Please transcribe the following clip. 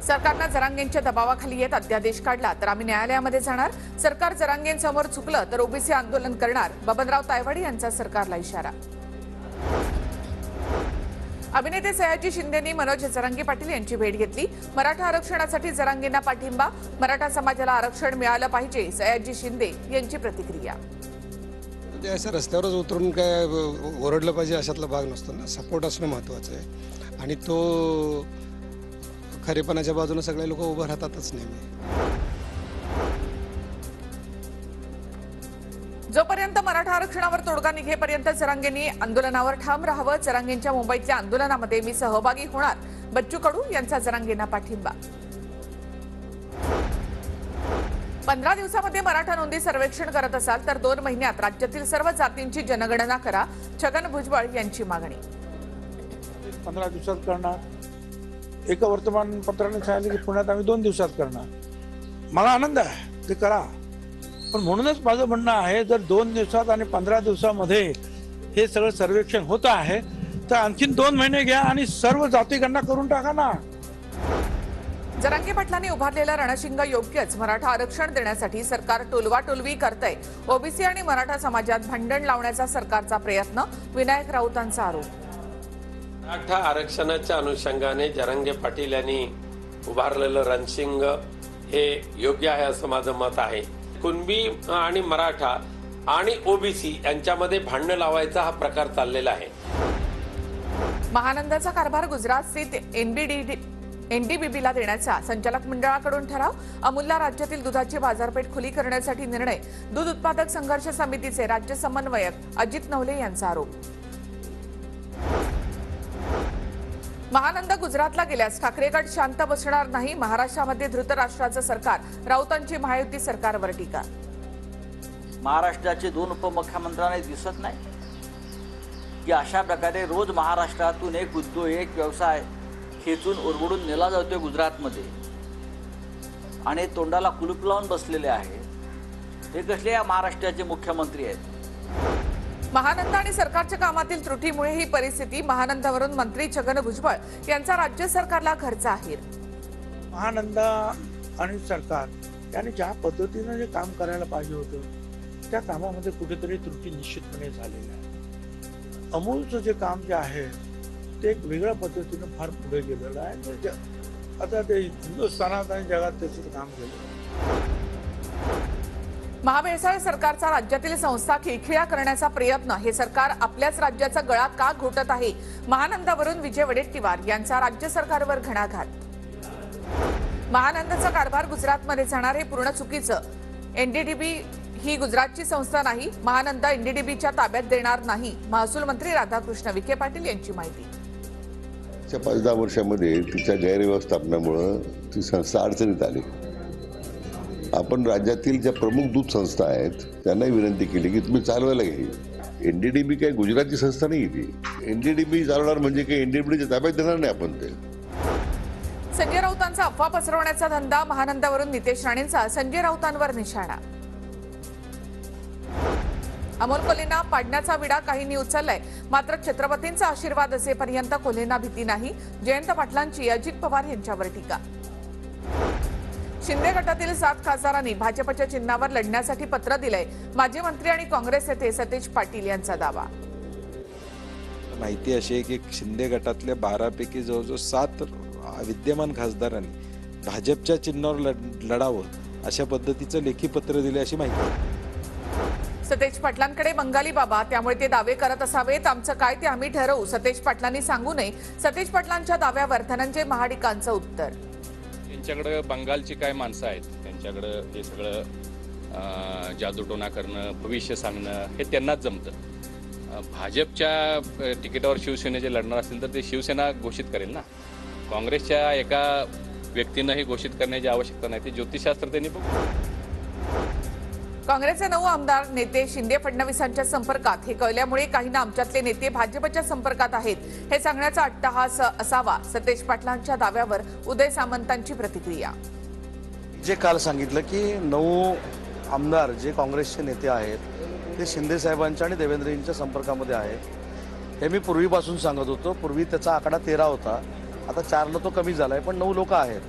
सरकारनं जरांगेंच्या दबावाखाली येत अध्यादेश काढला तर आम्ही न्यायालयामध्ये जाणार. सरकार जरांगेंसमोर चुकलं तर ओबीसी आंदोलन करणार. बबनराव तायवाडे यांचा सरकारला इशारा. अभिनेते सयाजी शिंदेंनी मनोज जरांगे पाटील यांची भेट घेतली. मराठा आरक्षणासाठी जरांगेंना पाठिंबा. मराठा समाजाला आरक्षण मिळालं पाहिजे, सयाजी शिंदे यांची प्रतिक्रिया. ते असं रस्त्यावरच उतरून काय ओरडलं पाहिजे अशातला भाग नसतो ना. सपोर्ट असणं महत्त्वाचं आहे आणि तो खरेपणाच्या बाजूने सगळे लोक उभं राहतातच नेहमी. जोपर्यंत मराठा आरक्षणावर तोडगा निघेपर्यंत जरांगेंनी आंदोलनावर ठाम राहावं. जरांगेंच्या मुंबईतल्या आंदोलनामध्ये मी सहभागी होणार. बच्चू कडू यांचा जरांगेंना पाठिंबा. 15 दिवसामध्ये मराठा नोंदी सर्वेक्षण करत असाल तर 2 महिन्यात राज्यातील सर्व जातींची जनगणना करा. छगन भुजबळ यांची मागणी. 15 दिवसात करणार. एका वर्तमानपत्राने सांगितलं की पुण्यात आम्ही 2 दिवसात करणार. मला आनंद आहे, ते करा. पण म्हणूनच माझं म्हणणं आहे, जर 2 दिवसात आणि 15 दिवसामध्ये हे सगळं सर्वेक्षण होत आहे तर आणखीन 2 महिने घ्या आणि सर्व जाती गणना करून टाका ना. जरांगे पाटलांनी उभारलेला रणशिंग योग्यच. मराठा आरक्षण देण्यासाठी सरकार टोलवाटोलवी करतंय. ओबीसी आणि मराठा समाजात भांडण लावण्याचा सरकारचा प्रयत्न. विनायक राऊतांचा आरोप. मराठा आरक्षणाच्या अनुषंगाने जरांगे पाटील यांनी उभारलेलं रणशिंग हे योग्य आहे असं माझं मत आहे. कुणबी आणि मराठा आणि ओबीसी यांच्यामध्ये भांडण लावायचा हा प्रकार चाललेला आहे. महानंदाचा कारभार गुजरात स्थित एनडीबीबीला देण्याचा संचालक मंडळाकडून ठराव. अमूलला राज्यातील दुधाची बाजारपेठ खुली करण्यासाठी निर्णय. दूध उत्पादक संघर्ष समितीचे राज्य समन्वयक अजित नवले यांचा आरोप. महानंदा गुजरातला गेल्यास ठाकरे गट शांत बसणार नाही. महाराष्ट्रामध्ये धृतराष्ट्राचं सरकार. राऊतांची महायुती सरकारवर टीका. महाराष्ट्राचे 2 उपमुख्यमंत्र्यांना दिसत नाही की अशा प्रकारे रोज महाराष्ट्रातून एक उद्योग, एक व्यवसाय खेचून ओरबडून नेला जातोय गुजरातमध्ये आणि तोंडाला कुलूप लावून बसलेले आहेत. हे कसले या महाराष्ट्राचे मुख्यमंत्री आहेत? महानंदा आणि सरकारच्या कामातील त्रुटीमुळे ही परिस्थिती. महानंदावरून मंत्री छगन भुजबळ यांचा राज्य सरकारला खर्च आहे. महानंदा आणि सरकार यांनी ज्या पद्धतीनं जे काम करायला पाहिजे होतं त्या कामामध्ये कुठेतरी त्रुटी निश्चितपणे झालेली आहे. अमूलचं जे काम जे आहे ते एक वेगळ्या पद्धतीनं फार पुढे गेलेलं आहे. आता ते हिंदुस्थानात आणि जगात त्याचं काम केलं. महाभेळसाळ सरकारचा राज्यातील संस्था खिळखिळा करण्याचा प्रयत्न. हे सरकार आपल्याच राज्याचा गळा का घोटत आहे? महानंदावरून विजय वडेट्टीवार यांचा राज्य सरकारवर घणाघात. महानंदाचा कारभार गुजरातमध्ये जाणार हे पूर्ण चुकीचं. एनडीडीबी ही गुजरातची संस्था नाही. महानंदा एनडीडीबीच्या ताब्यात देणार नाही. महसूल मंत्री राधाकृष्ण विखे पाटील यांची माहिती. 5-10 वर्षामध्ये तिच्या गैरव्यवस्थापनामुळे ती संस्था अडचणीत आली. आपण राज्यातील ज्या प्रमुख दूध संस्था आहेत त्यांनाही विनंती केली की तुम्ही चालवायला घ्या. एनडीडीबी काही गुजरातची संस्था नाही. ती एनडीडीबी चालवणार म्हणजे काही एनडीडीबीच्या ताब्यात देणार नाही आपण ते. संजय राऊतांचा अफवा पसरवण्याचा धंदा. महानंदावरून नितेश राणेंचा संजय राऊतांवर निशाणा. अमोल कोल्हेंना पाडण्याचा विडा काहींनी उचललाय. मात्र छत्रपतींचा आशीर्वाद असेपर्यंत कोल्हेंना भीती नाही. जयंत पाटलांची अजित पवार यांच्यावर टीका. शिंदे गटातील 7 खासदारांनी भाजपच्या चिन्हावर लढण्यासाठी पत्र दिलंय. माजी मंत्री आणि काँग्रेस नेते सतेज पाटील यांचा दावा. माहिती अशी आहे की शिंदे गटातल्या 12 पैकी जवळजवळ 7 विद्यमान खासदारांनी भाजपच्या चिन्हावर लढावं अशा पद्धतीचं लेखी पत्र दिले अशी माहिती आहे. सतेज पाटलांकडे बंगाली बाबा, त्यामुळे ते दावे करत असावेत. आमचं काय ते आम्ही ठरवू, सतेज पाटलांनी सांगू नये. सतेज पाटलांच्या दाव्यावर धनंजय महाडिकांचं उत्तर. त्यांच्याकडे बंगालची काय माणसं आहेत, त्यांच्याकडे हे सगळं जादूटोना करणं, भविष्य सांगणं हे त्यांनाच जमतं. भाजपच्या तिकिटावर शिवसेनेचे लढणार असेल तर ते शिवसेना घोषित करेल ना. काँग्रेसच्या एका व्यक्तीनं हे घोषित करण्याची आवश्यकता नाही. ते ज्योतिषशास्त्र त्यांनी बघू. काँग्रेसचे 9 आमदार नेते शिंदे फडणवीसांच्या संपर्कात. हे कळल्यामुळे काहींना आमच्यातले नेते भाजपच्या संपर्कात आहेत हे सांगण्याचा अट्टहास असावा. सतेज पाटलांच्या दाव्यावर उदय सामंतांची प्रतिक्रिया. जे काल सांगितलं की 9 आमदार जे काँग्रेसचे नेते आहेत ते शिंदे साहेबांच्या आणि देवेंद्रजींच्या संपर्कामध्ये आहेत हे मी पूर्वीपासून सांगत होतो. पूर्वी त्याचा आकडा 13 होता, आता 4ला तो कमी झालाय, पण 9 लोक आहेत.